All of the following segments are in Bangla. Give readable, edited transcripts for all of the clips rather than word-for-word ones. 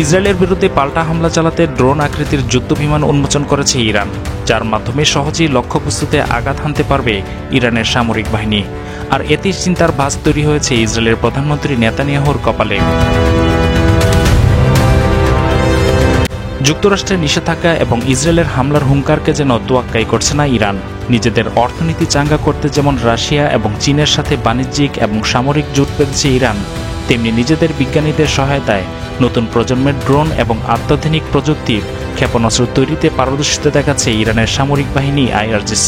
ইসরায়েলের বিরুদ্ধে পাল্টা হামলা চালাতে ড্রোন আকৃতির যুদ্ধবিমান উন্মোচন করেছে ইরান, যার মাধ্যমে সহজেই লক্ষ্যবস্তুতে আঘাত হানতে পারবে ইরানের সামরিক বাহিনী। আর এতে চিন্তার ভাঁজ তৈরি হয়েছে ইসরায়েলের প্রধানমন্ত্রী নেতানিয়াহুর কপালে। যুক্তরাষ্ট্রের নিষেধাজ্ঞা এবং ইসরায়েলের হামলার হুঙ্কারকে যেন তোয়াক্কাই করছে না ইরান। নিজেদের অর্থনীতি চাঙ্গা করতে যেমন রাশিয়া এবং চীনের সাথে বাণিজ্যিক এবং সামরিক জোট বেঁধেছে ইরান, তেমনি নিজেদের বিজ্ঞানীদের সহায়তায় নতুন প্রজন্মের ড্রোন এবং অত্যাধুনিক প্রযুক্তির ক্ষেপণাস্ত্র তৈরিতে পারদর্শিতা দেখাচ্ছে ইরানের সামরিক বাহিনী IRGC।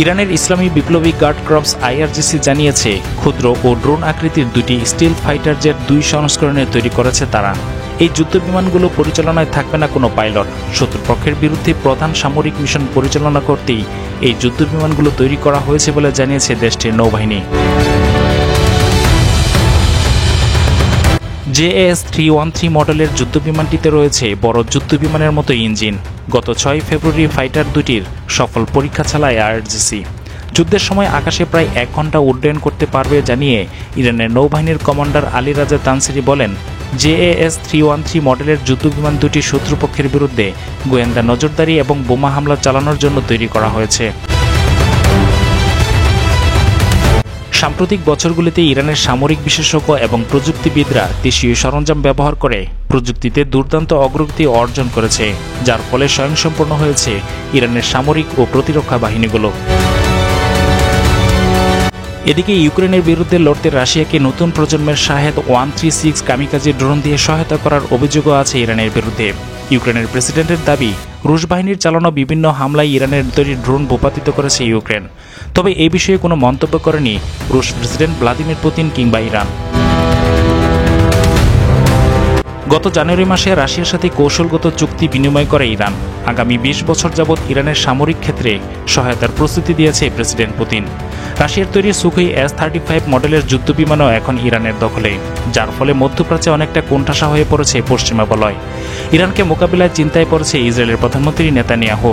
ইরানের ইসলামী বিপ্লবী গার্ড ক্রপস IRGC জানিয়েছে, ক্ষুদ্র ও ড্রোন আকৃতির দুটি স্টিল ফাইটার জেট 2 সংস্করণে তৈরি করেছে তারা। এই যুদ্ধবিমানগুলো পরিচালনায় থাকবে না কোনো পাইলট। শত্রুপক্ষের বিরুদ্ধে প্রধান সামরিক মিশন পরিচালনা করতেই এই যুদ্ধবিমানগুলো তৈরি করা হয়েছে বলে জানিয়েছে দেশটির নৌবাহিনী। JAS-313 মডেলের যুদ্ধবিমানটিতে রয়েছে বড় যুদ্ধবিমানের মতো ইঞ্জিন। গত 6 ফেব্রুয়ারি ফাইটার দুটির সফল পরীক্ষা চালায় IRGC। যুদ্ধের সময় আকাশে প্রায় 1 ঘন্টা উড্ডয়ন করতে পারবে জানিয়ে ইরানের নৌবাহিনীর কমান্ডার আলী রাজা তানসিরি বলেন, JAS-313 মডেলের যুদ্ধবিমান দুটি শত্রুপক্ষের বিরুদ্ধে গোয়েন্দা নজরদারি এবং বোমা হামলা চালানোর জন্য তৈরি করা হয়েছে। সাম্প্রতিক বছরগুলিতে ইরানের সামরিক বিশেষজ্ঞ এবং প্রযুক্তিবিদরা দেশীয় সরঞ্জাম ব্যবহার করে প্রযুক্তিতে দুর্দান্ত অগ্রগতি অর্জন করেছে, যার ফলে স্বয়ংসম্পূর্ণ হয়েছে ইরানের সামরিক ও প্রতিরক্ষা বাহিনীগুলো। এদিকে ইউক্রেনের বিরুদ্ধে লড়তে রাশিয়াকে নতুন প্রজন্মের শাহেদ 136 কামিকাজি ড্রোন দিয়ে সহায়তা করার অভিযোগও আছে ইরানের বিরুদ্ধে। ইউক্রেনের প্রেসিডেন্টের দাবি, রুশ বাহিনীর চালানো বিভিন্ন হামলায় ইরানের তৈরি ড্রোন ভূপাতিত করেছে ইউক্রেন। তবে এই বিষয়ে কোনো মন্তব্য করেনি রুশ প্রেসিডেন্ট ভ্লাদিমির পুতিন কিংবা ইরান। গত জানুয়ারি মাসে রাশিয়ার সাথে কৌশলগত চুক্তি বিনিময় করে ইরান। আগামী 20 বছর যাবৎ ইরানের সামরিক ক্ষেত্রে সহায়তার প্রস্তুতি দিয়েছে প্রেসিডেন্ট পুতিন। রাশিয়ার তৈরি সুখোই S-35 মডেলের যুদ্ধবিমানও এখন ইরানের দখলে, যার ফলে মধ্যপ্রাচ্যে অনেকটা কোণঠাসা হয়ে পড়েছে পশ্চিমা বলয়। ইরানকে মোকাবিলায় চিন্তায় পড়েছে ইসরায়েলের প্রধানমন্ত্রী নেতানিয়াহু।